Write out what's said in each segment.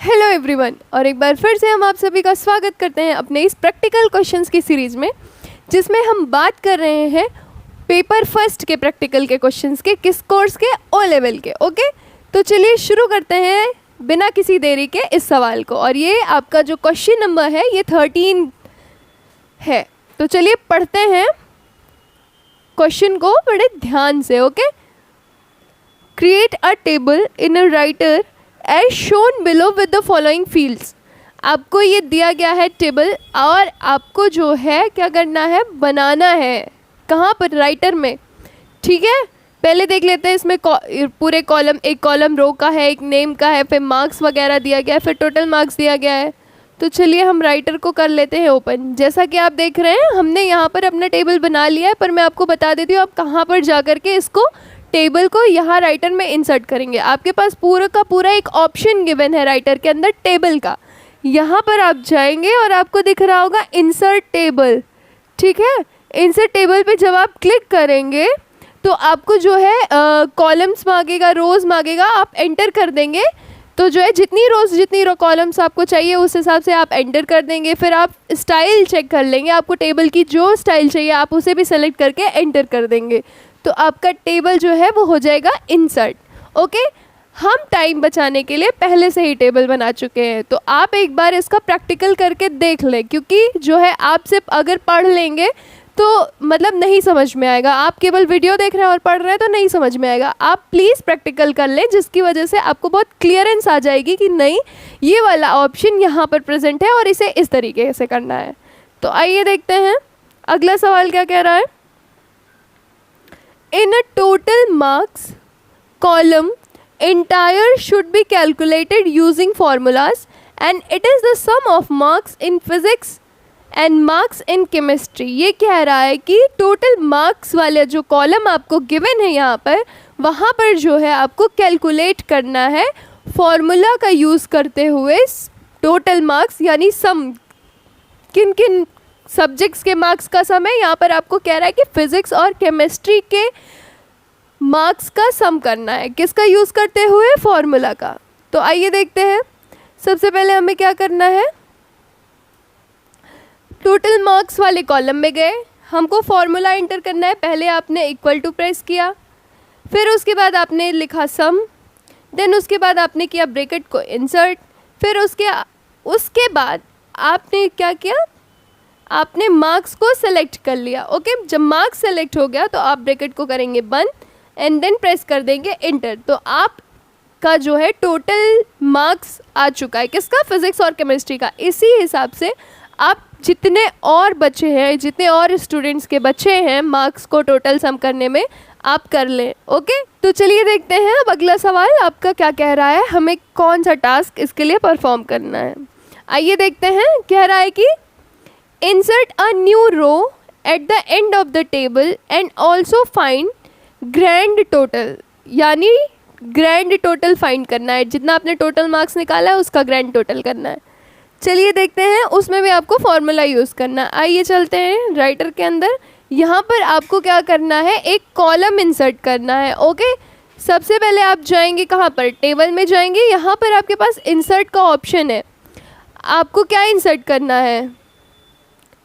Hello everyone, और एक बार फिर से हम आप सभी का स्वागत करते हैं अपने इस प्रैक्टिकल क्वेश्चंस की सीरीज़ में, जिसमें हम बात कर रहे हैं पेपर फर्स्ट के प्रैक्टिकल के क्वेश्चंस के, किस कोर्स के, ओ लेवल के। ओके, तो चलिए शुरू करते हैं बिना किसी देरी के इस सवाल को। और ये आपका जो क्वेश्चन नंबर है ये 13 है। तो चलिए पढ़ते हैं क्वेश्चन को बड़े ध्यान से। Okay, create a table in a writer as shown below with the following fields. आपको ये दिया गया है टेबल, और आपको जो है क्या करना है, बनाना है। कहाँ पर? राइटर में। ठीक है, पहले देख लेते हैं इसमें पूरे कॉलम, एक कॉलम रो का है, एक नेम का है, फिर मार्क्स वगैरह दिया गया है, फिर टोटल मार्क्स दिया गया है। तो चलिए हम राइटर को कर लेते हैं ओपन। जैसा कि आप देख रहे हैं हमने यहाँ पर अपना टेबल बना लिया है, पर मैं आपको बता देती हूँ आप कहाँ पर जा कर के इसको टेबल को यहाँ राइटर में इंसर्ट करेंगे। आपके पास पूरा का पूरा एक ऑप्शन गिवन है राइटर के अंदर टेबल का। यहाँ पर आप जाएंगे और आपको दिख रहा होगा इंसर्ट टेबल। ठीक है, इंसर्ट टेबल पे जब आप क्लिक करेंगे तो आपको जो है कॉलम्स मांगेगा, रोज़ मांगेगा, आप एंटर कर देंगे। तो जो है जितनी रोज़ जितनी कॉलम्स आपको चाहिए उस हिसाब से आप एंटर कर देंगे। फिर आप स्टाइल चेक कर लेंगे, आपको टेबल की जो स्टाइल चाहिए आप उसे भी सेलेक्ट करके एंटर कर देंगे। तो आपका टेबल जो है वो हो जाएगा इंसर्ट। ओके, हम टाइम बचाने के लिए पहले से ही टेबल बना चुके हैं, तो आप एक बार इसका प्रैक्टिकल करके देख लें, क्योंकि जो है आप सिर्फ अगर पढ़ लेंगे तो मतलब नहीं समझ में आएगा। आप केवल वीडियो देख रहे हैं और पढ़ रहे हैं तो नहीं समझ में आएगा। आप प्लीज़ प्रैक्टिकल कर लें, जिसकी वजह से आपको बहुत क्लियरेंस आ जाएगी कि नहीं ये वाला ऑप्शन यहाँ पर प्रेजेंट है और इसे इस तरीके से करना है। तो आइए देखते हैं अगला सवाल क्या कह रहा है। In a total marks column, entire should be calculated using formulas, and it is the sum of marks in physics and marks in chemistry। ये कह रहा है कि टोटल मार्क्स वाले जो कॉलम आपको गिवन है यहाँ पर, वहाँ पर जो है आपको कैलकुलेट करना है फॉर्मूला का यूज़ करते हुए टोटल मार्क्स, यानी सम, किन किन सब्जेक्ट्स के मार्क्स का सम है। यहाँ पर आपको कह रहा है कि फिज़िक्स और केमिस्ट्री के मार्क्स का सम करना है, किसका यूज़ करते हुए, फॉर्मूला का। तो आइए देखते हैं। सबसे पहले हमें क्या करना है, टोटल मार्क्स वाले कॉलम में गए, हमको फॉर्मूला एंटर करना है। पहले आपने इक्वल टू प्रेस किया, फिर उसके बाद आपने लिखा सम, देन उसके बाद आपने किया ब्रैकेट को इंसर्ट, फिर उसके बाद आपने क्या किया, आपने मार्क्स को सेलेक्ट कर लिया। ओके, जब मार्क्स सेलेक्ट हो गया तो आप ब्रैकेट को करेंगे बंद एंड देन प्रेस कर देंगे इंटर। तो आपका जो है टोटल मार्क्स आ चुका है, किसका, फिजिक्स और केमिस्ट्री का। इसी हिसाब से आप जितने और बचे हैं, जितने और स्टूडेंट्स के बचे हैं मार्क्स को टोटल सम करने में, आप कर लें। ओके, तो चलिए देखते हैं अब अगला सवाल आपका क्या कह रहा है, हमें कौन सा टास्क इसके लिए परफॉर्म करना है। आइए देखते हैं। कह रहा है कि insert a new row at the end of the table and also find grand total, यानी grand total find करना है, जितना आपने टोटल मार्क्स निकाला है उसका grand total करना है। चलिए देखते हैं, उसमें भी आपको फॉर्मूला यूज़ करना है। आइए चलते हैं राइटर के अंदर। यहाँ पर आपको क्या करना है, एक कॉलम इंसर्ट करना है। ओके, सबसे पहले आप जाएंगे कहाँ पर, टेबल में जाएंगे। यहाँ पर आपके पास इंसर्ट का ऑप्शन है, आपको क्या इंसर्ट करना है,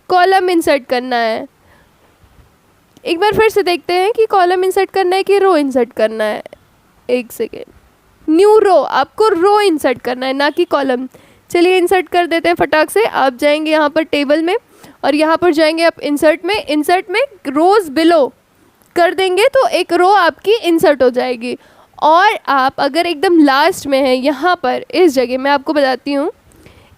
कॉलम इंसर्ट करना है। एक बार फिर से देखते हैं कि कॉलम इंसर्ट करना है कि रो इंसर्ट करना है। एक सेकेंड, न्यू रो, आपको रो इंसर्ट करना है ना कि कॉलम। चलिए इंसर्ट कर देते हैं फटाक से। आप जाएंगे यहाँ पर टेबल में और यहाँ पर जाएंगे आप इंसर्ट में, इंसर्ट में रोज़ बिलो कर देंगे तो एक रो आपकी इंसर्ट हो जाएगी। और आप अगर एकदम लास्ट में हैं, यहाँ पर इस जगह मैं आपको बताती हूँ,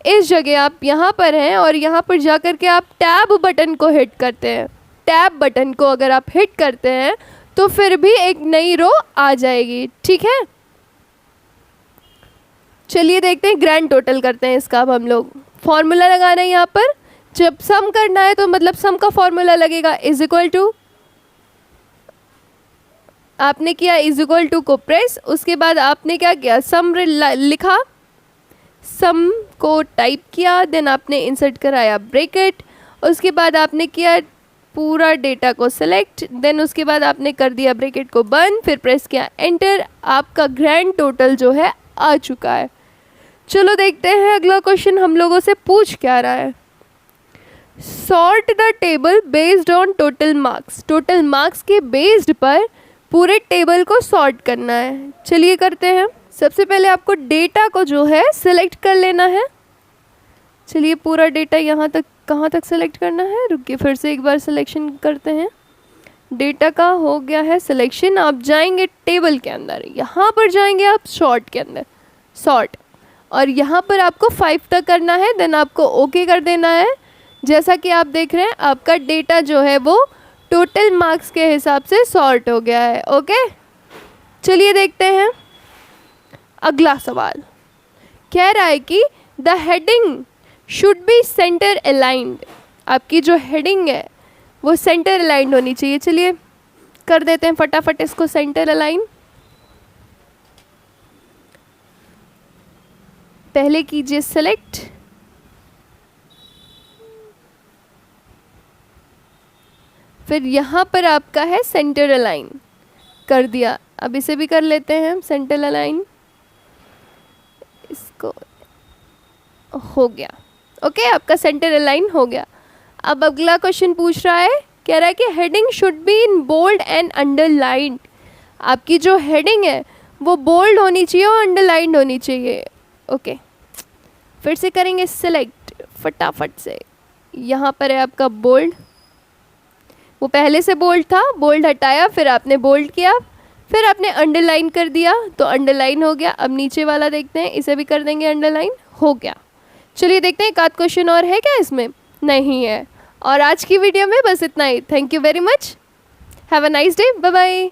इस जगह आप यहाँ पर हैं और यहाँ पर जा कर के आप टैब बटन को हिट करते हैं। टैब बटन को अगर आप हिट करते हैं तो फिर भी एक नई रो आ जाएगी। ठीक है, चलिए देखते हैं, ग्रैंड टोटल करते हैं इसका। अब हम लोग फॉर्मूला लगाना है यहाँ पर, जब सम करना है तो मतलब सम का फॉर्मूला लगेगा इज इक्वल टू, आपने किया इज इक्वल टू को प्रेस, उसके बाद आपने क्या किया, सम लिखा, सम को टाइप किया, देन आपने इंसर्ट कराया ब्रैकेट, उसके बाद आपने किया पूरा डेटा को सेलेक्ट, देन उसके बाद आपने कर दिया ब्रैकेट को बंद, फिर प्रेस किया एंटर। आपका ग्रैंड टोटल जो है आ चुका है। चलो देखते हैं अगला क्वेश्चन हम लोगों से पूछ क्या रहा है। Sort the table based on total marks. Total marks के बेस्ड पर पूरे टेबल को सॉर्ट करना है। चलिए करते हैं। सबसे पहले आपको डेटा को जो है सिलेक्ट कर लेना है। चलिए पूरा डेटा यहाँ तक, कहाँ तक सिलेक्ट करना है, रुकिए फिर से एक बार सिलेक्शन करते हैं। डेटा का हो गया है सिलेक्शन। आप जाएंगे टेबल के अंदर, यहाँ पर जाएंगे आप सॉर्ट के अंदर, सॉर्ट, और यहाँ पर आपको 5 तक करना है, देन आपको ओके कर देना है। जैसा कि आप देख रहे हैं आपका डेटा जो है वो टोटल मार्क्स के हिसाब से सॉर्ट हो गया है। ओके, चलिए देखते हैं अगला सवाल। कह रहा है कि the heading should B centre aligned. आपकी जो हेडिंग है वो सेंटर अलाइंड होनी चाहिए। चलिए कर देते हैं फटाफट इसको सेंटर अलाइन। पहले कीजिए सेलेक्ट, फिर यहाँ पर आपका है सेंटर अलाइन, कर दिया। अब इसे भी कर लेते हैं सेंटर अलाइन, इसको हो गया। ओके, आपका सेंटर अलाइन हो गया। अब अगला क्वेश्चन पूछ रहा है, कह रहा है कि heading should be in bold and underlined. आपकी जो हेडिंग है वो बोल्ड होनी चाहिए और अंडरलाइंड होनी चाहिए। ओके, फिर से करेंगे सिलेक्ट फटाफट से। यहाँ पर है आपका बोल्ड, वो पहले से बोल्ड था, बोल्ड हटाया, फिर आपने बोल्ड किया, फिर आपने अंडरलाइन कर दिया तो अंडरलाइन हो गया। अब नीचे वाला देखते हैं, इसे भी कर देंगे अंडरलाइन, हो गया। चलिए देखते हैं एक आध क्वेश्चन और है क्या इसमें, नहीं है। और आज की वीडियो में बस इतना ही। Thank you very much, have a nice day, bye bye.